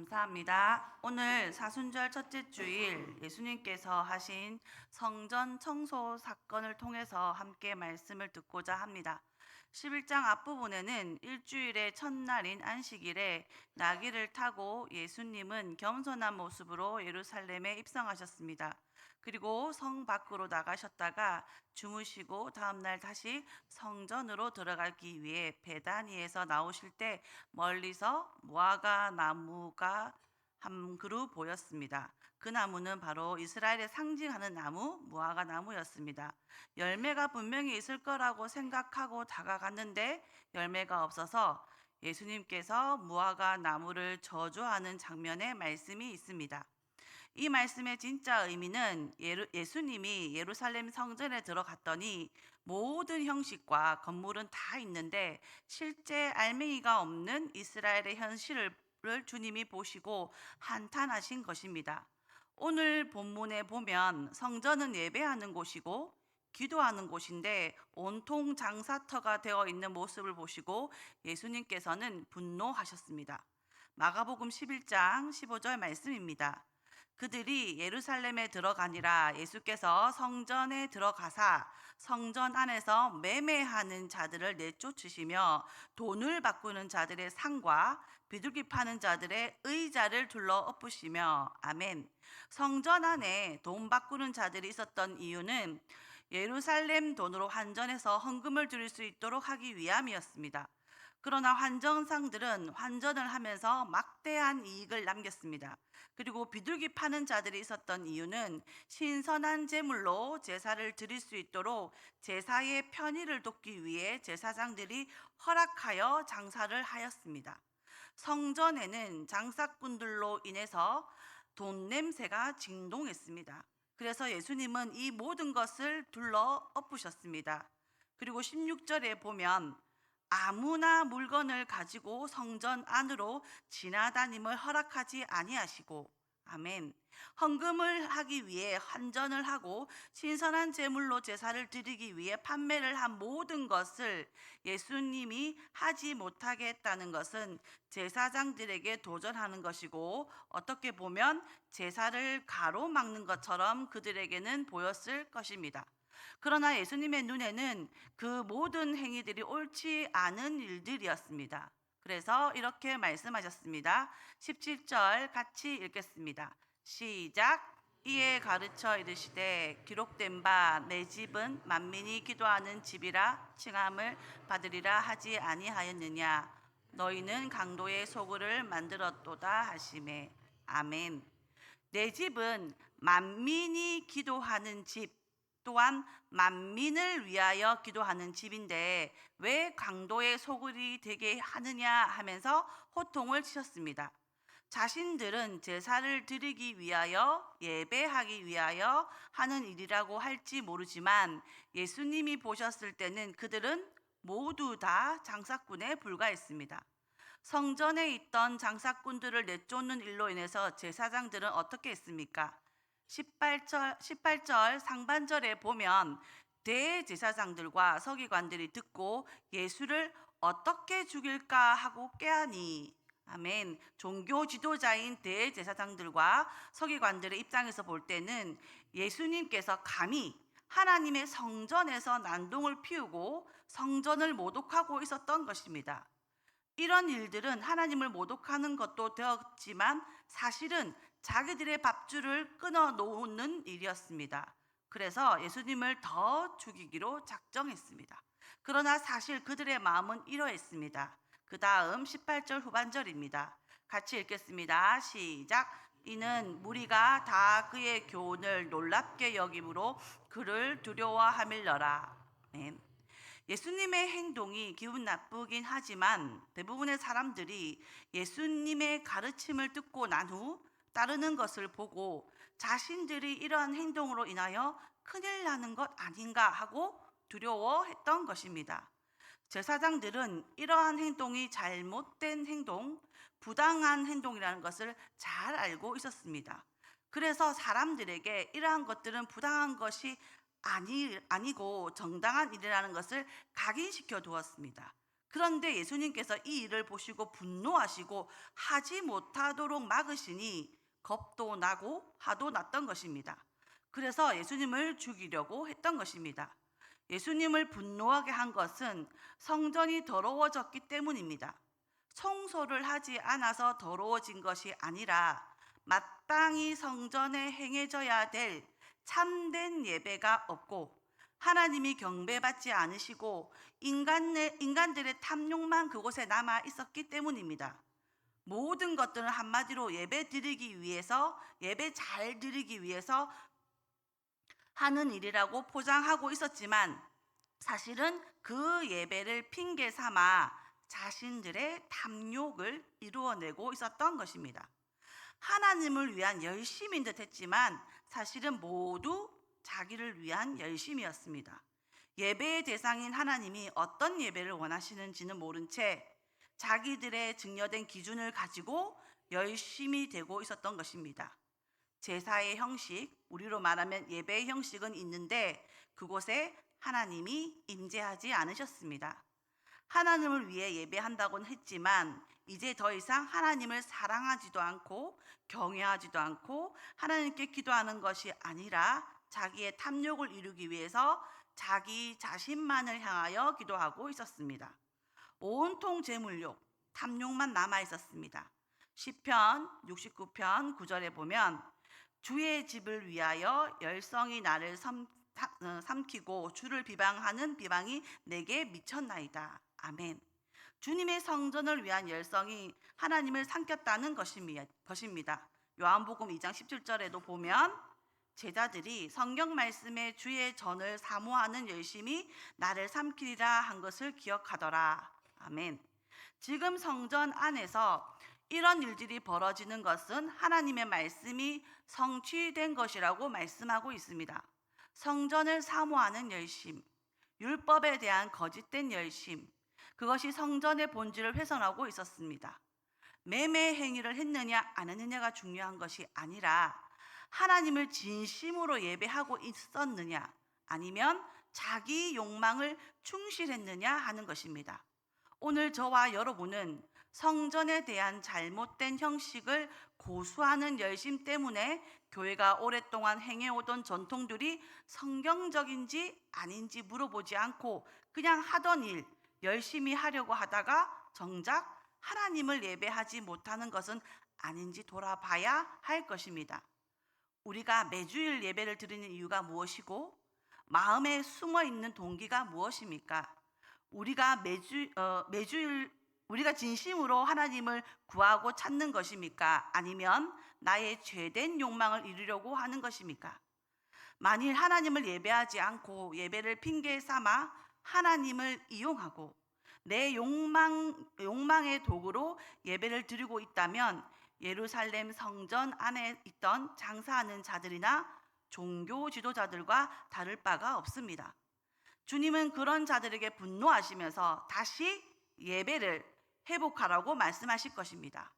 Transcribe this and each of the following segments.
감사합니다. 오늘 사순절 첫째 주일 예수님께서 하신 성전 청소 사건을 통해서 함께 말씀을 듣고자 합니다. 11장 앞부분에는 일주일의 첫날인 안식일에 나귀를 타고 예수님은 겸손한 모습으로 예루살렘에 입성하셨습니다. 그리고 성 밖으로 나가셨다가 주무시고 다음날 다시 성전으로 들어가기 위해 베다니에서 나오실 때 멀리서 무화과 나무가 한 그루 보였습니다. 그 나무는 바로 이스라엘의 상징하는 나무, 무화과 나무였습니다. 열매가 분명히 있을 거라고 생각하고 다가갔는데 열매가 없어서 예수님께서 무화과 나무를 저주하는 장면의 말씀이 있습니다. 이 말씀의 진짜 의미는 예수님이 예루살렘 성전에 들어갔더니 모든 형식과 건물은 다 있는데 실제 알맹이가 없는 이스라엘의 현실을 주님이 보시고 한탄하신 것입니다. 오늘 본문에 보면 성전은 예배하는 곳이고 기도하는 곳인데 온통 장사터가 되어 있는 모습을 보시고 예수님께서는 분노하셨습니다. 마가복음 11장 15절 말씀입니다. 그들이 예루살렘에 들어가니라 예수께서 성전에 들어가사 성전 안에서 매매하는 자들을 내쫓으시며 돈을 바꾸는 자들의 상과 비둘기 파는 자들의 의자를 둘러 엎으시며 아멘. 성전 안에 돈 바꾸는 자들이 있었던 이유는 예루살렘 돈으로 환전해서 헌금을 드릴 수 있도록 하기 위함이었습니다. 그러나 환전상들은 환전을 하면서 막대한 이익을 남겼습니다. 그리고 비둘기 파는 자들이 있었던 이유는 신선한 제물로 제사를 드릴 수 있도록 제사의 편의를 돕기 위해 제사장들이 허락하여 장사를 하였습니다. 성전에는 장사꾼들로 인해서 돈 냄새가 진동했습니다. 그래서 예수님은 이 모든 것을 둘러 엎으셨습니다. 그리고 16절에 보면 아무나 물건을 가지고 성전 안으로 지나다님을 허락하지 아니하시고 아멘. 헌금을 하기 위해 환전을 하고 신선한 제물로 제사를 드리기 위해 판매를 한 모든 것을 예수님이 하지 못하게 했다는 것은 제사장들에게 도전하는 것이고 어떻게 보면 제사를 가로막는 것처럼 그들에게는 보였을 것입니다. 그러나 예수님의 눈에는 그 모든 행위들이 옳지 않은 일들이었습니다. 그래서 이렇게 말씀하셨습니다. 17절 같이 읽겠습니다. 시작. 이에 가르쳐 이르시되 기록된 바 내 집은 만민이 기도하는 집이라 칭함을 받으리라 하지 아니하였느냐. 너희는 강도의 소굴을 만들었도다 하시매. 아멘. 내 집은 만민이 기도하는 집, 또한 만민을 위하여 기도하는 집인데 왜 강도의 소굴이 되게 하느냐 하면서 호통을 치셨습니다. 자신들은 제사를 드리기 위하여 예배하기 위하여 하는 일이라고 할지 모르지만 예수님이 보셨을 때는 그들은 모두 다 장사꾼에 불과했습니다. 성전에 있던 장사꾼들을 내쫓는 일로 인해서 제사장들은 어떻게 했습니까? 18절 상반절에 보면 대제사장들과 서기관들이 듣고 예수를 어떻게 죽일까 하고 꾀하니 아멘. 종교 지도자인 대제사장들과 서기관들의 입장에서 볼 때는 예수님께서 감히 하나님의 성전에서 난동을 피우고 성전을 모독하고 있었던 것입니다. 이런 일들은 하나님을 모독하는 것도 되었지만 사실은 자기들의 밥줄을 끊어 놓는 일이었습니다. 그래서 예수님을 더 죽이기로 작정했습니다. 그러나 사실 그들의 마음은 이러했습니다. 그 다음 18절 후반절입니다. 같이 읽겠습니다. 시작. 이는 무리가 다 그의 교훈을 놀랍게 여김으로 그를 두려워함일러라. 아멘. 예수님의 행동이 기분 나쁘긴 하지만 대부분의 사람들이 예수님의 가르침을 듣고 난 후 따르는 것을 보고 자신들이 이러한 행동으로 인하여 큰일 나는 것 아닌가 하고 두려워했던 것입니다. 제사장들은 이러한 행동이 잘못된 행동, 부당한 행동이라는 것을 잘 알고 있었습니다. 그래서 사람들에게 이러한 것들은 부당한 것이 아니고 정당한 일이라는 것을 각인시켜 두었습니다. 그런데 예수님께서 이 일을 보시고 분노하시고 하지 못하도록 막으시니 겁도 나고 화도 났던 것입니다. 그래서 예수님을 죽이려고 했던 것입니다. 예수님을 분노하게 한 것은 성전이 더러워졌기 때문입니다. 청소를 하지 않아서 더러워진 것이 아니라 마땅히 성전에 행해져야 될 참된 예배가 없고 하나님이 경배받지 않으시고 인간들의 탐욕만 그곳에 남아 있었기 때문입니다. 모든 것들은 한마디로 예배 드리기 위해서, 예배 잘 드리기 위해서 하는 일이라고 포장하고 있었지만 사실은 그 예배를 핑계 삼아 자신들의 탐욕을 이루어내고 있었던 것입니다. 하나님을 위한 열심인 듯 했지만 사실은 모두 자기를 위한 열심이었습니다. 예배의 대상인 하나님이 어떤 예배를 원하시는지는 모른 채 자기들의 증여된 기준을 가지고 열심히 되고 있었던 것입니다. 제사의 형식, 우리로 말하면 예배의 형식은 있는데 그곳에 하나님이 임재하지 않으셨습니다. 하나님을 위해 예배한다고는 했지만 이제 더 이상 하나님을 사랑하지도 않고 경외하지도 않고 하나님께 기도하는 것이 아니라 자기의 탐욕을 이루기 위해서 자기 자신만을 향하여 기도하고 있었습니다. 온통 재물욕, 탐욕만 남아 있었습니다. 시편 69편 9절에 보면 주의 집을 위하여 열성이 나를 삼키고 주를 비방하는 비방이 내게 미쳤나이다. 아멘. 주님의 성전을 위한 열성이 하나님을 삼켰다는 것입니다. 요한복음 2장 17절에도 보면 제자들이 성경 말씀에 주의 전을 사모하는 열심이 나를 삼키리라 한 것을 기억하더라. 아멘. 지금 성전 안에서 이런 일들이 벌어지는 것은 하나님의 말씀이 성취된 것이라고 말씀하고 있습니다. 성전을 사모하는 열심, 율법에 대한 거짓된 열심, 그것이 성전의 본질을 훼손하고 있었습니다. 매매 행위를 했느냐 안 했느냐가 중요한 것이 아니라 하나님을 진심으로 예배하고 있었느냐 아니면 자기 욕망을 충실했느냐 하는 것입니다. 오늘 저와 여러분은 성전에 대한 잘못된 형식을 고수하는 열심 때문에 교회가 오랫동안 행해오던 전통들이 성경적인지 아닌지 물어보지 않고 그냥 하던 일 열심히 하려고 하다가 정작 하나님을 예배하지 못하는 것은 아닌지 돌아봐야 할 것입니다. 우리가 매주일 예배를 드리는 이유가 무엇이고 마음에 숨어 있는 동기가 무엇입니까? 우리가 매주일 우리가 진심으로 하나님을 구하고 찾는 것입니까? 아니면 나의 죄된 욕망을 이루려고 하는 것입니까? 만일 하나님을 예배하지 않고 예배를 핑계 삼아 하나님을 이용하고 내 욕망의 도구로 예배를 드리고 있다면 예루살렘 성전 안에 있던 장사하는 자들이나 종교 지도자들과 다를 바가 없습니다. 주님은 그런 자들에게 분노하시면서 다시 예배를 회복하라고 말씀하실 것입니다.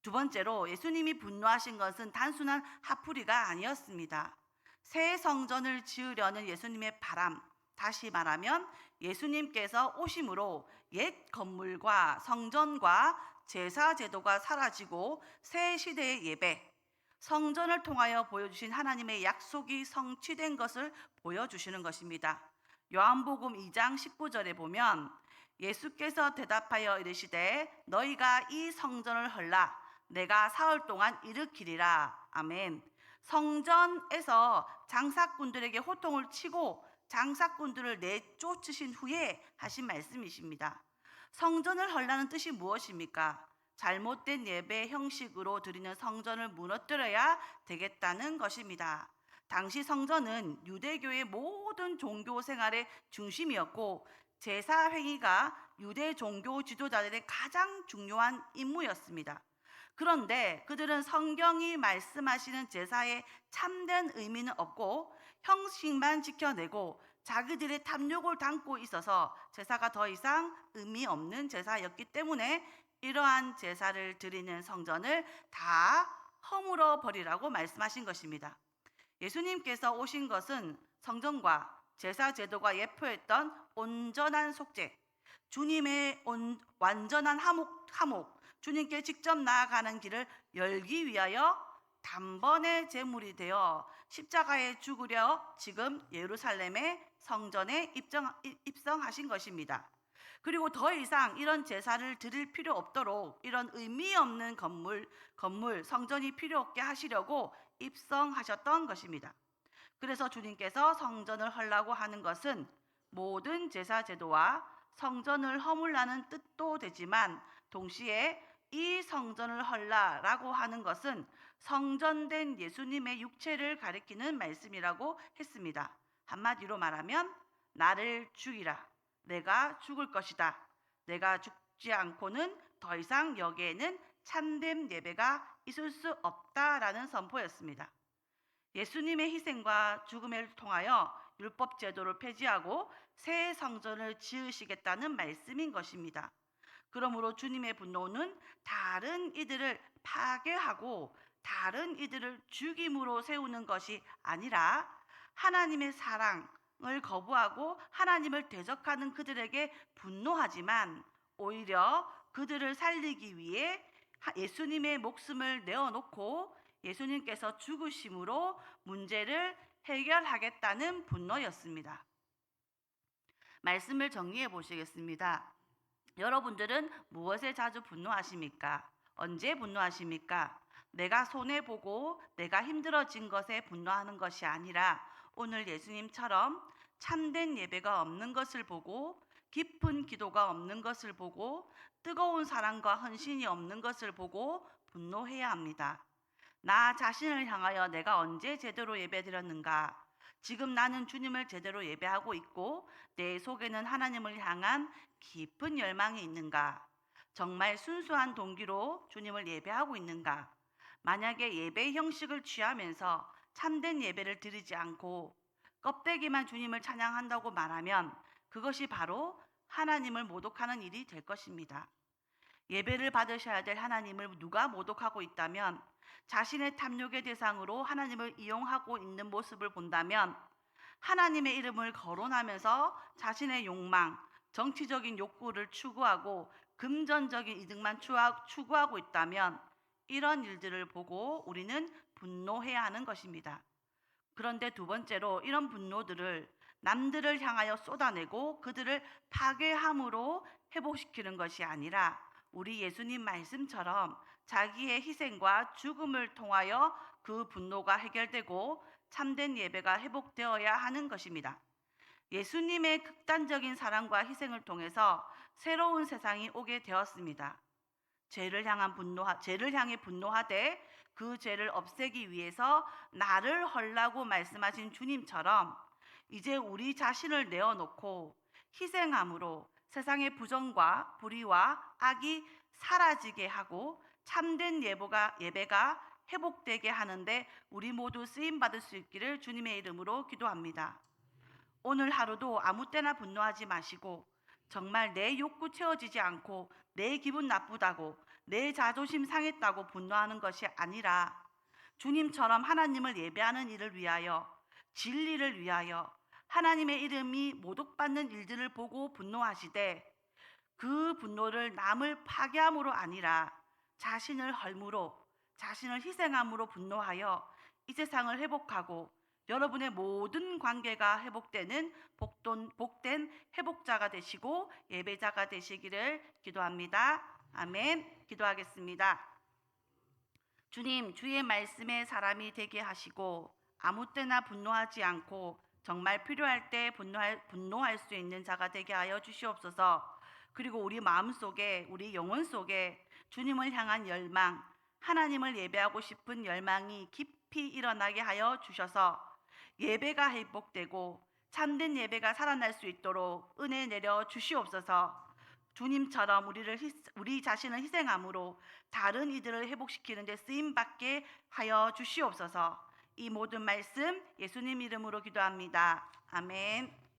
두 번째로 예수님이 분노하신 것은 단순한 화풀이가 아니었습니다. 새 성전을 지으려는 예수님의 바람, 다시 말하면 예수님께서 오심으로 옛 건물과 성전과 제사 제도가 사라지고 새 시대의 예배, 성전을 통하여 보여주신 하나님의 약속이 성취된 것을 보여주시는 것입니다. 요한복음 2장 19절에 보면 예수께서 대답하여 이르시되 너희가 이 성전을 헐라 내가 사흘 동안 일으키리라. 아멘. 성전에서 장사꾼들에게 호통을 치고 장사꾼들을 내쫓으신 후에 하신 말씀이십니다. 성전을 헐라는 뜻이 무엇입니까? 잘못된 예배 형식으로 드리는 성전을 무너뜨려야 되겠다는 것입니다. 당시 성전은 유대교의 모든 종교 생활의 중심이었고 제사 행위가 유대 종교 지도자들의 가장 중요한 임무였습니다. 그런데 그들은 성경이 말씀하시는 제사에 참된 의미는 없고 형식만 지켜내고 자기들의 탐욕을 담고 있어서 제사가 더 이상 의미 없는 제사였기 때문에 이러한 제사를 드리는 성전을 다 허물어 버리라고 말씀하신 것입니다. 예수님께서 오신 것은 성전과 제사 제도가 예표했던 온전한 속죄, 주님의 완전한 화목, 주님께 직접 나아가는 길을 열기 위하여 단번에 제물이 되어 십자가에 죽으려 지금 예루살렘의 성전에 입성하신 것입니다. 그리고 더 이상 이런 제사를 드릴 필요 없도록 이런 의미 없는 건물, 성전이 필요 없게 하시려고 입성하셨던 것입니다. 그래서 주님께서 성전을 헐라고 하는 것은 모든 제사 제도와 성전을 허물라는 뜻도 되지만 동시에 이 성전을 헐라라고 하는 것은 성전된 예수님의 육체를 가리키는 말씀이라고 했습니다. 한마디로 말하면 나를 죽이라. 내가 죽을 것이다. 내가 죽지 않고는 더 이상 여기에는 참된 예배가 있을 수 없다라는 선포였습니다. 예수님의 희생과 죽음을 통하여 율법 제도를 폐지하고 새 성전을 지으시겠다는 말씀인 것입니다. 그러므로 주님의 분노는 다른 이들을 파괴하고 다른 이들을 죽임으로 세우는 것이 아니라 하나님의 사랑을 거부하고 하나님을 대적하는 그들에게 분노하지만 오히려 그들을 살리기 위해 예수님의 목숨을 내어놓고 예수님께서 죽으심으로 문제를 해결하겠다는 분노였습니다. 말씀을 정리해 보시겠습니다. 여러분들은 무엇에 자주 분노하십니까? 언제 분노하십니까? 내가 손해보고 내가 힘들어진 것에 분노하는 것이 아니라 오늘 예수님처럼 참된 예배가 없는 것을 보고 깊은 기도가 없는 것을 보고 뜨거운 사랑과 헌신이 없는 것을 보고 분노해야 합니다. 나 자신을 향하여 내가 언제 제대로 예배드렸는가? 지금 나는 주님을 제대로 예배하고 있고 내 속에는 하나님을 향한 깊은 열망이 있는가? 정말 순수한 동기로 주님을 예배하고 있는가? 만약에 예배 형식을 취하면서 참된 예배를 드리지 않고 껍데기만 주님을 찬양한다고 말하면 그것이 바로 하나님을 모독하는 일이 될 것입니다. 예배를 받으셔야 될 하나님을 누가 모독하고 있다면 자신의 탐욕의 대상으로 하나님을 이용하고 있는 모습을 본다면 하나님의 이름을 거론하면서 자신의 욕망, 정치적인 욕구를 추구하고 금전적인 이득만 추구하고 있다면 이런 일들을 보고 우리는 분노해야 하는 것입니다. 그런데 두 번째로 이런 분노들을 남들을 향하여 쏟아내고 그들을 파괴함으로 회복시키는 것이 아니라 우리 예수님 말씀처럼 자기의 희생과 죽음을 통하여 그 분노가 해결되고 참된 예배가 회복되어야 하는 것입니다. 예수님의 극단적인 사랑과 희생을 통해서 새로운 세상이 오게 되었습니다. 죄를 향해 분노하되 그 죄를 없애기 위해서 나를 헐라고 말씀하신 주님처럼 이제 우리 자신을 내어놓고 희생함으로 세상의 부정과 불의와 악이 사라지게 하고 참된 예배가 회복되게 하는데 우리 모두 쓰임받을 수 있기를 주님의 이름으로 기도합니다. 오늘 하루도 아무 때나 분노하지 마시고 정말 내 욕구 채워지지 않고 내 기분 나쁘다고 내 자존심 상했다고 분노하는 것이 아니라 주님처럼 하나님을 예배하는 일을 위하여 진리를 위하여 하나님의 이름이 모독받는 일들을 보고 분노하시되 그 분노를 남을 파괴함으로 아니라 자신을 헐므로 자신을 희생함으로 분노하여 이 세상을 회복하고 여러분의 모든 관계가 회복되는 복된 회복자가 되시고 예배자가 되시기를 기도합니다. 아멘. 기도하겠습니다. 주님, 주의 말씀에 사람이 되게 하시고 아무 때나 분노하지 않고 정말 필요할 때 분노할 수 있는 자가 되게 하여 주시옵소서. 그리고 우리 마음속에 우리 영혼 속에 주님을 향한 열망, 하나님을 예배하고 싶은 열망이 깊이 일어나게 하여 주셔서 예배가 회복되고 참된 예배가 살아날 수 있도록 은혜 내려 주시옵소서. 주님처럼 우리 자신을 희생함으로 다른 이들을 회복시키는 데 쓰임 받게 하여 주시옵소서. 이 모든 말씀 예수님 이름으로 기도합니다. 아멘.